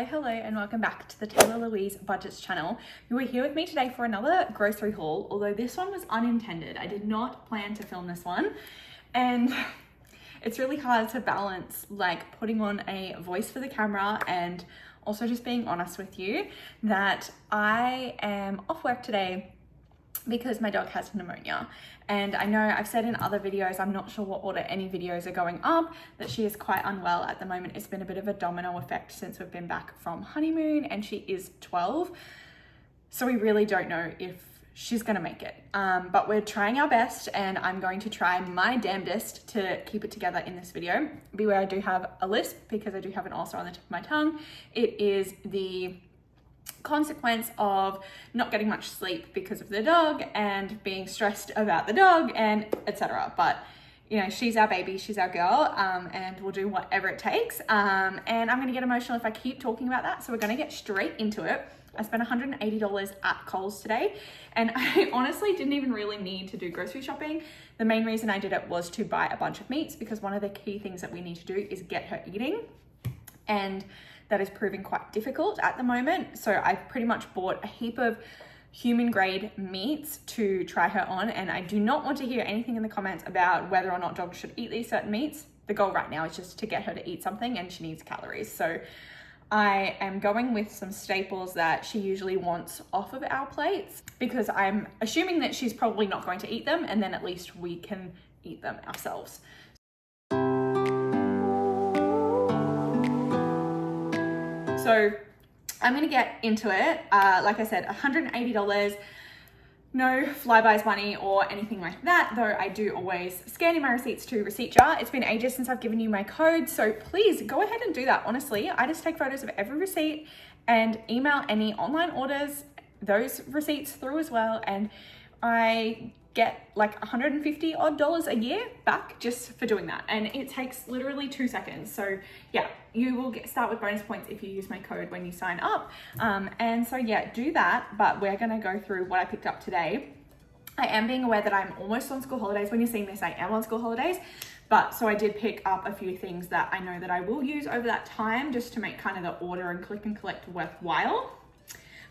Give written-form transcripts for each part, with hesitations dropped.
Hello, and welcome back to the Taylah Louise Budgets channel. You are here with me today for another grocery haul, although this one was unintended. I did not plan to film this one, and it's really hard to balance like putting on a voice for the camera and also just being honest with you that I am off work today because my dog has pneumonia. And I know I've said in other videos, I'm not sure what order any videos are going up, that she is quite unwell at the moment. It's been a bit of a domino effect since we've been back from honeymoon, and she is 12. So we really don't know if she's gonna make it. But we're trying our best, and I'm going to try my damnedest to keep it together in this video. Beware, I do have a lisp because I do have an ulcer on the tip of my tongue. It is the consequence of not getting much sleep because of the dog and being stressed about the dog and etc. But you know, she's our baby, she's our girl, and we'll do whatever it takes. And I'm gonna get emotional if I keep talking about that, so we're gonna get straight into it. I spent $180 at Coles today, and I honestly didn't even really need to do grocery shopping. The main reason I did it was to buy a bunch of meats, because one of the key things that we need to do is get her eating, and that is proving quite difficult at the moment. So I've pretty much bought a heap of human grade meats to try her on, and I do not want to hear anything in the comments about whether or not dogs should eat these certain meats. The goal right now is just to get her to eat something, and she needs calories. So I am going with some staples that she usually wants off of our plates, because I'm assuming that she's probably not going to eat them, and then at least we can eat them ourselves. So I'm gonna get into it. Like I said, $180, no Flybuys money or anything like that, though I do always scan in my receipts to receipt jar. It's been ages since I've given you my code, so please go ahead and do that. Honestly, I just take photos of every receipt and email any online orders, those receipts through as well, and I get like $150 odd a year back just for doing that, and it takes literally 2 seconds. So yeah, you will start with bonus points if you use my code when you sign up. And so yeah, do that. But we're gonna go through what I picked up today. I am being aware that I'm almost on school holidays. When you're seeing this, I am on school holidays, but so I did pick up a few things that I know that I will use over that time, just to make kind of the order and click and collect worthwhile.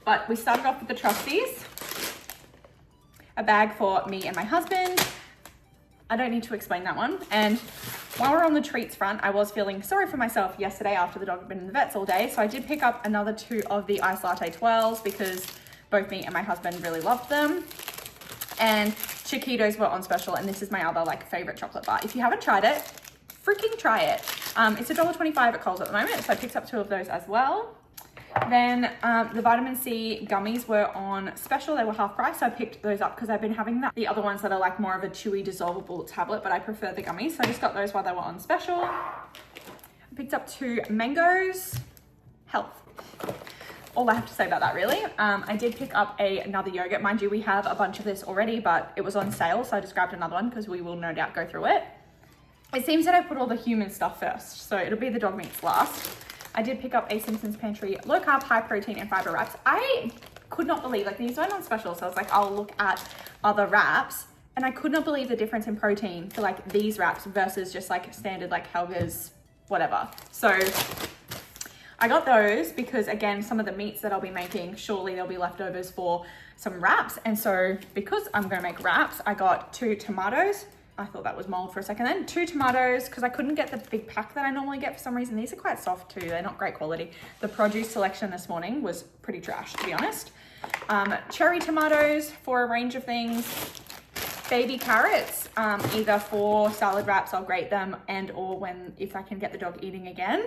But we started off with the trustees. A bag for me and my husband. I don't need to explain that one. And while we're on the treats front, I was feeling sorry for myself yesterday after the dog had been in the vets all day. So I did pick up another 2 of the iced latte twirls because both me and my husband really loved them. And Chiquitos were on special, and this is my other like favorite chocolate bar. If you haven't tried it, freaking try it. It's $1.25 at Coles at the moment, so I picked up 2 of those as well. Then the vitamin C gummies were on special. They were half price, so I picked those up because I've been having the other ones that are like more of a chewy dissolvable tablet, but I prefer the gummies, so I just got those while they were on special. I picked up 2 mangoes. Health. All I have to say about that, really. I did pick up another yogurt. Mind you, we have a bunch of this already, but it was on sale, so I just grabbed another one because we will no doubt go through it. It seems that I put all the human stuff first, so it'll be the dog meats last. I did pick up a Simpsons Pantry low carb, high protein and fiber wraps. I could not believe, like, these weren't on special, so I was like, I'll look at other wraps, and I could not believe the difference in protein for like these wraps versus just like standard like Helga's whatever. So I got those because, again, some of the meats that I'll be making, surely there'll be leftovers for some wraps, and so because I'm gonna make wraps, I got 2 tomatoes. I thought that was mold for a second then. 2 tomatoes, because I couldn't get the big pack that I normally get for some reason. These are quite soft too, they're not great quality. The produce selection this morning was pretty trash, to be honest. Cherry tomatoes for a range of things. Baby carrots, either for salad wraps, I'll grate them, and or if I can get the dog eating again,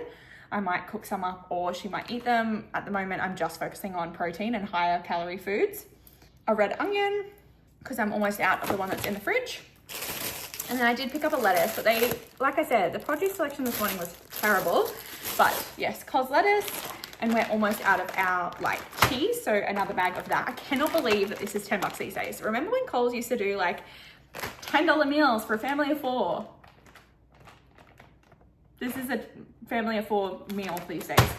I might cook some up or she might eat them. At the moment, I'm just focusing on protein and higher calorie foods. A red onion, because I'm almost out of the one that's in the fridge. And then I did pick up a lettuce, but like I said, the produce selection this morning was terrible. But yes, Coles lettuce, and we're almost out of our like cheese, so another bag of that. I cannot believe that this is $10 these days. Remember when Coles used to do like $10 meals for a family of 4? This is a family of 4 meal these days.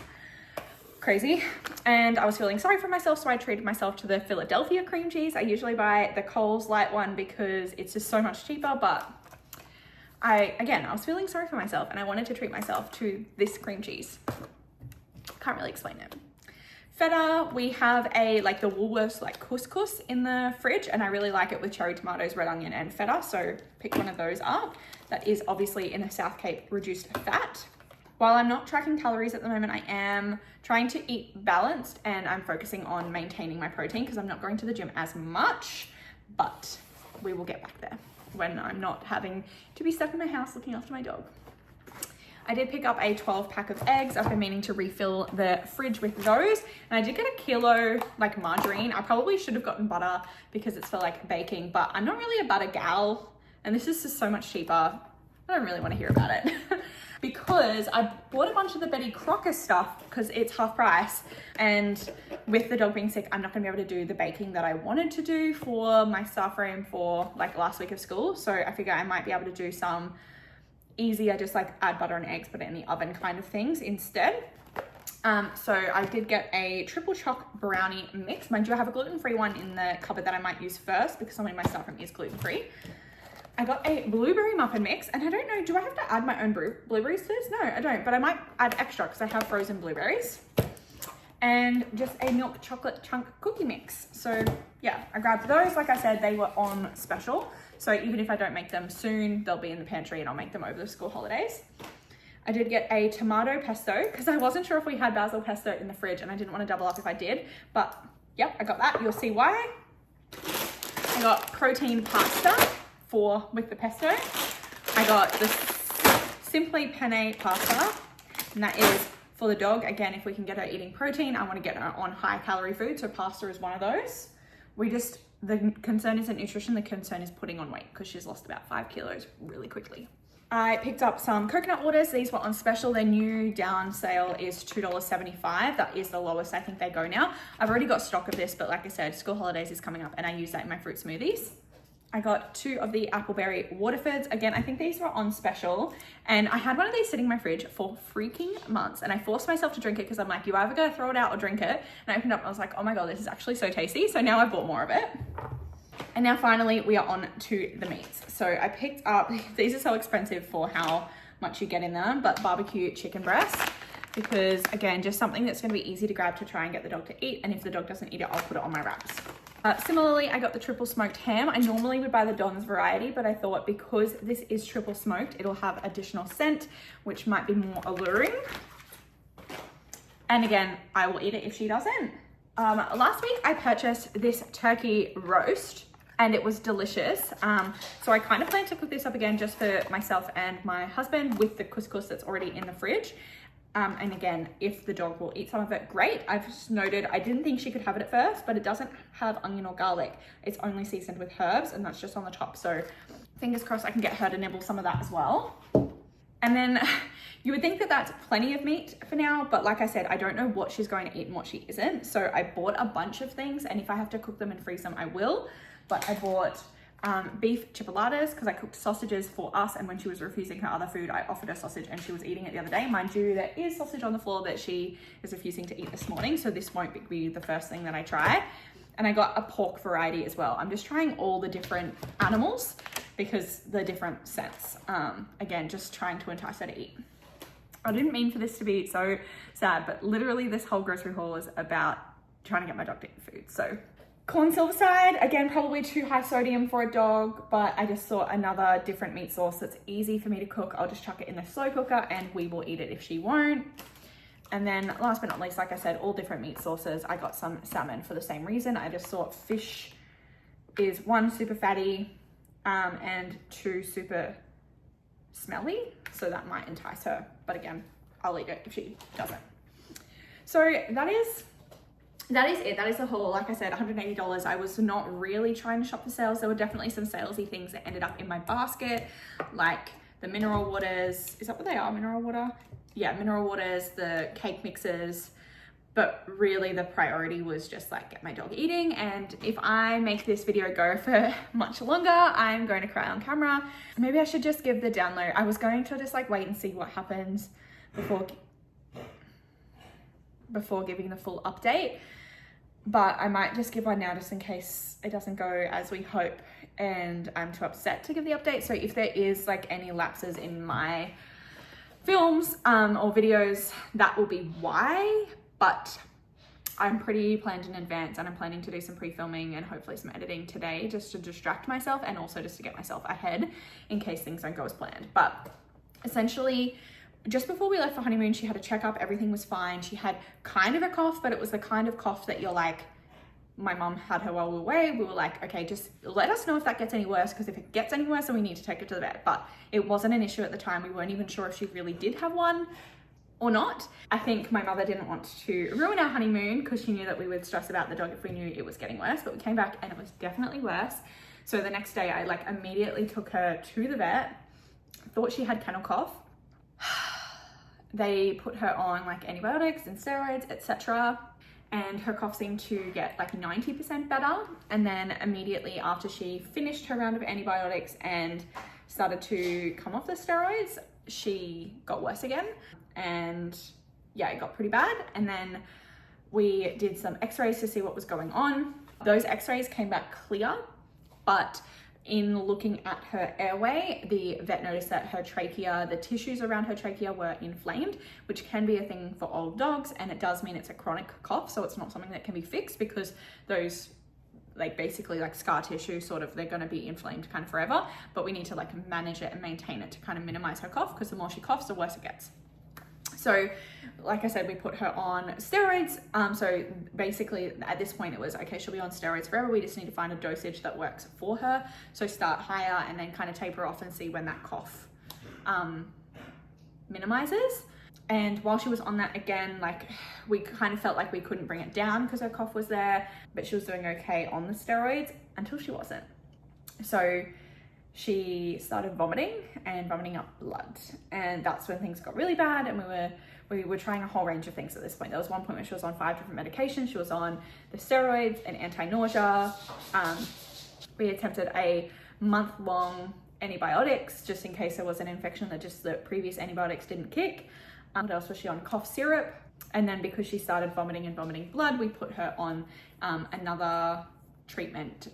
Crazy. And I was feeling sorry for myself, so I treated myself to the Philadelphia cream cheese. I usually buy the Coles light one because it's just so much cheaper, but I was feeling sorry for myself and I wanted to treat myself to this cream cheese. Can't really explain it. Feta, we have the Woolworths couscous in the fridge, and I really like it with cherry tomatoes, red onion, and feta, so pick one of those up. That is obviously in the South Cape reduced fat. While I'm not tracking calories at the moment, I am trying to eat balanced, and I'm focusing on maintaining my protein because I'm not going to the gym as much, but we will get back there when I'm not having to be stuck in my house looking after my dog. I did pick up a 12 pack of eggs. I've been meaning to refill the fridge with those. And I did get a kilo margarine. I probably should have gotten butter because it's for baking, but I'm not really a butter gal. And this is just so much cheaper. I don't really want to hear about it. Because I bought a bunch of the Betty Crocker stuff because it's half price. And with the dog being sick, I'm not going to be able to do the baking that I wanted to do for my staff room for last week of school. So I figure I might be able to do some easier, just add butter and eggs, put it in the oven kind of things instead. So I did get a triple choc brownie mix. Mind you, I have a gluten-free one in the cupboard that I might use first because some of my staff room is gluten-free. I got a blueberry muffin mix, and I don't know, do I have to add my own blueberries to this? No, I don't, but I might add extra because I have frozen blueberries. And just a milk chocolate chunk cookie mix. So yeah, I grabbed those. Like I said, they were on special. So even if I don't make them soon, they'll be in the pantry and I'll make them over the school holidays. I did get a tomato pesto because I wasn't sure if we had basil pesto in the fridge and I didn't want to double up if I did, but yep, I got that. You'll see why. I got protein pasta with the pesto. I got the Simply Penne pasta, and that is for the dog. Again, if we can get her eating protein, I want to get her on high calorie food. So pasta is one of those. The concern isn't nutrition, the concern is putting on weight because she's lost about 5 kilos really quickly. I picked up some coconut waters. These were on special. Their new down sale is $2.75. That is the lowest I think they go now. I've already got stock of this, but like I said, school holidays is coming up and I use that in my fruit smoothies. I got 2 of the Appleberry Waterfords. Again, I think these were on special. And I had one of these sitting in my fridge for freaking months. And I forced myself to drink it because I'm like, you either gotta throw it out or drink it. And I opened up and I was like, oh my God, this is actually so tasty. So now I've bought more of it. And now finally we are on to the meats. So I picked up, these are so expensive for how much you get in them, but barbecue chicken breast. Because again, just something that's gonna be easy to grab to try and get the dog to eat. And if the dog doesn't eat it, I'll put it on my wraps. Similarly, I got the triple smoked ham. I normally would buy the Don's variety, but I thought because this is triple smoked, it'll have additional scent, which might be more alluring. And again, I will eat it if she doesn't. Last week, I purchased this turkey roast and it was delicious. So I kind of plan to cook this up again just for myself and my husband with the couscous that's already in the fridge. And again, if the dog will eat some of it, great. I've just noted, I didn't think she could have it at first, but it doesn't have onion or garlic. It's only seasoned with herbs and that's just on the top. So fingers crossed I can get her to nibble some of that as well. And then you would think that that's plenty of meat for now, but like I said, I don't know what she's going to eat and what she isn't. So I bought a bunch of things, and if I have to cook them and freeze them, I will. But I bought beef chipolatas because I cooked sausages for us, and when she was refusing her other food, I offered her sausage and she was eating it the other day. Mind you, there is sausage on the floor that she is refusing to eat this morning, so this won't be the first thing that I try. And I got a pork variety as well. I'm just trying all the different animals because the different scents. Again, just trying to entice her to eat. I didn't mean for this to be so sad, but literally this whole grocery haul is about trying to get my dog to eat food. So corn silverside, again, probably too high sodium for a dog, but I just saw another different meat sauce that's easy for me to cook. I'll just chuck it in the slow cooker and we will eat it if she won't. And then last but not least, like I said, all different meat sauces. I got some salmon for the same reason. I just thought fish is 1, super fatty, and 2, super smelly. So that might entice her. But again, I'll eat it if she doesn't. So that is it. That is the haul. Like I said, $180. I was not really trying to shop for sales. There were definitely some salesy things that ended up in my basket, like the mineral waters. Is that what they are? Mineral water? Yeah, mineral waters, the cake mixes. But really the priority was just like get my dog eating. And if I make this video go for much longer, I'm going to cry on camera. Maybe I should just give the download. I was going to just like wait and see what happens before giving the full update. But I might just give one now just in case it doesn't go as we hope and I'm too upset to give the update. So if there is like any lapses in my films or videos, that will be why, but I'm pretty planned in advance, and I'm planning to do some pre-filming and hopefully some editing today just to distract myself and also just to get myself ahead in case things don't go as planned. But essentially, just before we left for honeymoon, she had a checkup, everything was fine. She had kind of a cough, but it was the kind of cough that you're like, my mum had her while we were away. We were like, okay, just let us know if that gets any worse, because if it gets any worse, then we need to take her to the vet. But it wasn't an issue at the time. We weren't even sure if she really did have one or not. I think my mother didn't want to ruin our honeymoon because she knew that we would stress about the dog if we knew it was getting worse, but we came back and it was definitely worse. So the next day I like immediately took her to the vet, thought she had kennel cough. They put her on like antibiotics and steroids, etc. And her cough seemed to get like 90% better. And then immediately after she finished her round of antibiotics and started to come off the steroids, she got worse again. And yeah, it got pretty bad. And then we did some x-rays to see what was going on. Those x-rays came back clear, but in looking at her airway, the vet noticed that her trachea, the tissues around her trachea were inflamed, which can be a thing for old dogs, and it does mean it's a chronic cough, so it's not something that can be fixed, because those like basically like scar tissue sort of, they're going to be inflamed kind of forever, but we need to like manage it and maintain it to kind of minimize her cough, because the more she coughs, the worse it gets. So like I said, we put her on steroids. So basically at this point it was, okay, she'll be on steroids forever. We just need to find a dosage that works for her. So start higher and then kind of taper off and see when that cough minimizes. And while she was on that, again, like we kind of felt like we couldn't bring it down because her cough was there, but she was doing okay on the steroids until she wasn't. So she started vomiting and vomiting up blood, and that's when things got really bad. And we were trying a whole range of things at this point. There was one point where she was on 5 different medications. She was on the steroids and anti-nausea. We attempted a month-long antibiotics just in case there was an infection that just the previous antibiotics didn't kick. What else was she on? Cough syrup. And then because she started vomiting and vomiting blood, we put her on another treatment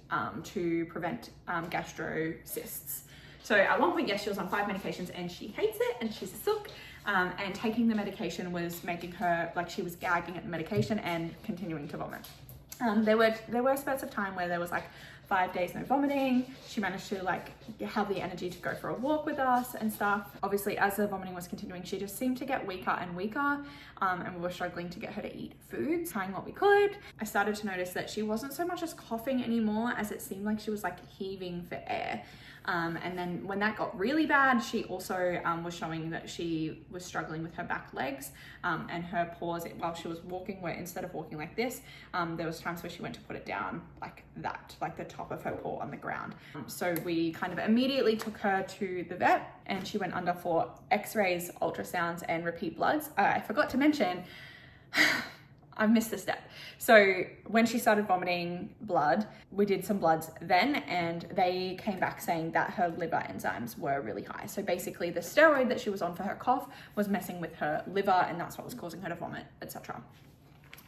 to prevent gastro cysts. So at one point, yes, she was on 5 medications and she hates it and she's a sook. And taking the medication was making her, like, she was gagging at the medication and continuing to vomit. There were spurts of time where there was like 5 days no vomiting. She managed to like have the energy to go for a walk with us and stuff. Obviously, as the vomiting was continuing, she just seemed to get weaker and weaker, and we were struggling to get her to eat food, trying what we could. I started to notice that she wasn't so much as coughing anymore, as it seemed like she was like heaving for air. And then when that got really bad, she also was showing that she was struggling with her back legs, and her paws while she was walking, where instead of walking like this, there was times where she went to put it down like that, like the top of her paw on the ground. So we kind of immediately took her to the vet, and she went under for x-rays, ultrasounds, and repeat bloods. I forgot to mention, I missed a step. So when she started vomiting blood, we did some bloods then, and they came back saying that her liver enzymes were really high. So basically the steroid that she was on for her cough was messing with her liver, and that's what was causing her to vomit, etc.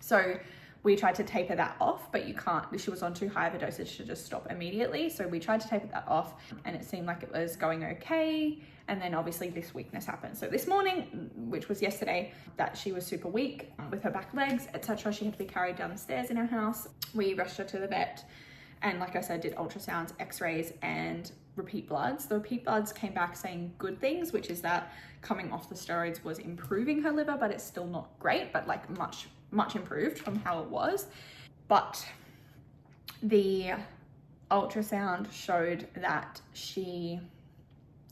So we tried to taper that off, but you can't, she was on too high of a dosage to just stop immediately. So we tried to taper that off, and it seemed like it was going okay. And then obviously this weakness happened. So this morning, which was yesterday, that she was super weak with her back legs, etc. She had to be carried down the stairs in our house. We rushed her to the vet, and like I said, did ultrasounds, x-rays, and repeat bloods. The repeat bloods came back saying good things, which is that coming off the steroids was improving her liver, but it's still not great, but like much improved from how it was. But the ultrasound showed that she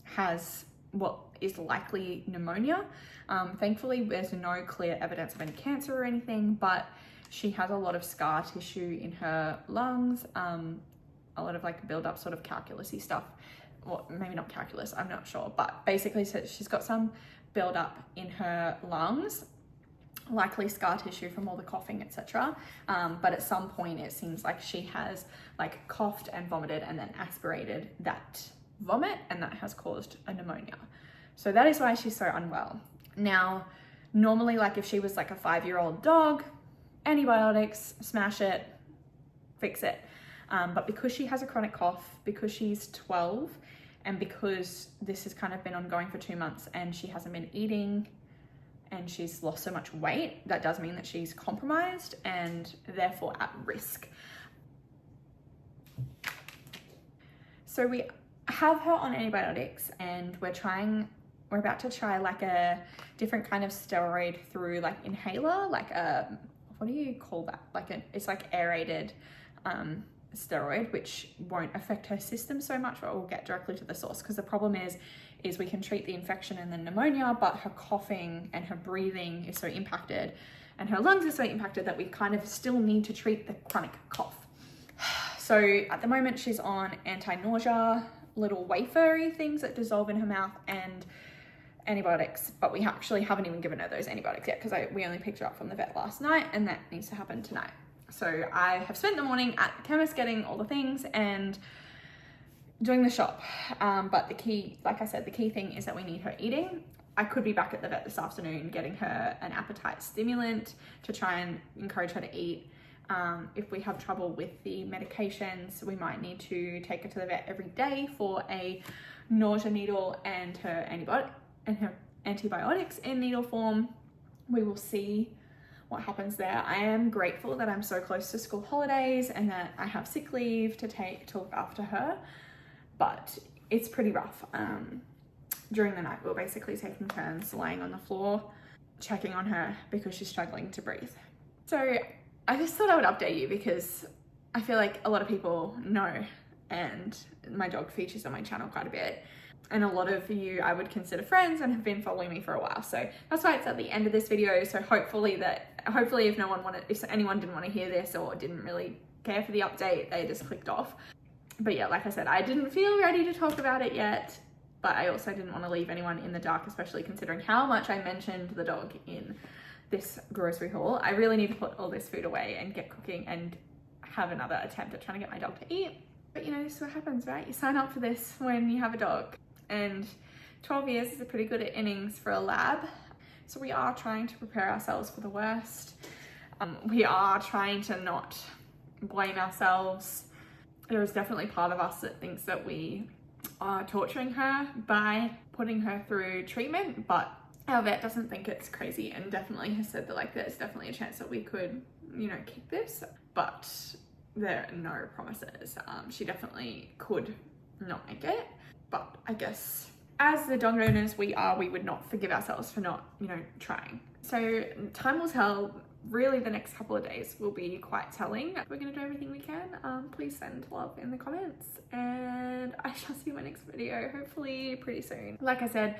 has what is likely pneumonia. Thankfully, there's no clear evidence of any cancer or anything, but she has a lot of scar tissue in her lungs, a lot of like build up sort of calculus-y stuff. Well, maybe not calculus, I'm not sure, but basically so she's got some build up in her lungs, likely scar tissue from all the coughing, etc. But at some point it seems like she has like coughed and vomited and then aspirated that vomit, and that has caused a pneumonia. So that is why she's so unwell. Now, normally, like if she was like a 5-year-old dog, antibiotics, smash it, fix it. But because she has a chronic cough, because she's 12 And because this has kind of been ongoing for 2 months and she hasn't been eating and she's lost so much weight, that does mean that she's compromised and therefore at risk. So we have her on antibiotics, and we're about to try like a different kind of steroid through like inhaler, like a, what do you call that? It's like aerated steroid, which won't affect her system so much, but will get directly to the source. Because the problem is we can treat the infection and the pneumonia, but her coughing and her breathing is so impacted and her lungs are so impacted that we kind of still need to treat the chronic cough. So at the moment she's on anti-nausea, little wafery things that dissolve in her mouth, and antibiotics, but we actually haven't even given her those antibiotics yet because we only picked her up from the vet last night, and that needs to happen tonight. So I have spent the morning at the chemist getting all the things and doing the shop. But the key, like I said, the key thing is that we need her eating. I could be back at the vet this afternoon getting her an appetite stimulant to try and encourage her to eat. If we have trouble with the medications, we might need to take her to the vet every day for a nausea needle and her antibiotics in needle form. We will see what happens there. I am grateful that I'm so close to school holidays and that I have sick leave to look after her, but it's pretty rough. During the night, we're basically taking turns laying on the floor, checking on her because she's struggling to breathe. So I just thought I would update you because I feel like a lot of people know, and my dog features on my channel quite a bit. And a lot of you I would consider friends and have been following me for a while. So that's why it's at the end of this video. So hopefully if anyone didn't want to hear this or didn't really care for the update, they just clicked off. But yeah, like I said, I didn't feel ready to talk about it yet, but I also didn't want to leave anyone in the dark, especially considering how much I mentioned the dog in this grocery haul. I really need to put all this food away and get cooking and have another attempt at trying to get my dog to eat. But you know, this is what happens, right? You sign up for this when you have a dog. And 12 years is a pretty good innings for a lab. So we are trying to prepare ourselves for the worst. We are trying to not blame ourselves. There is definitely part of us that thinks that we are torturing her by putting her through treatment, but our vet doesn't think it's crazy and definitely has said that like there's definitely a chance that we could, you know, kick this, but there are no promises. She definitely could not make it. But I guess as the dog owners we would not forgive ourselves for not, you know, trying. So time will tell. Really the next couple of days will be quite telling. We're going to do everything we can. Please send love in the comments, and I shall see you in my next video, hopefully pretty soon. Like I said,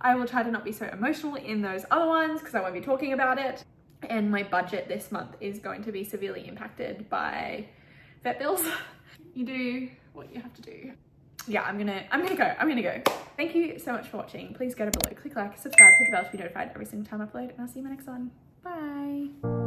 I will try to not be so emotional in those other ones because I won't be talking about it. And my budget this month is going to be severely impacted by vet bills. You do what you have to do. Yeah, I'm gonna go. Thank you so much for watching. Please go to below, click like, subscribe, hit the bell to be notified every single time I upload, and I'll see you in my next one. Bye.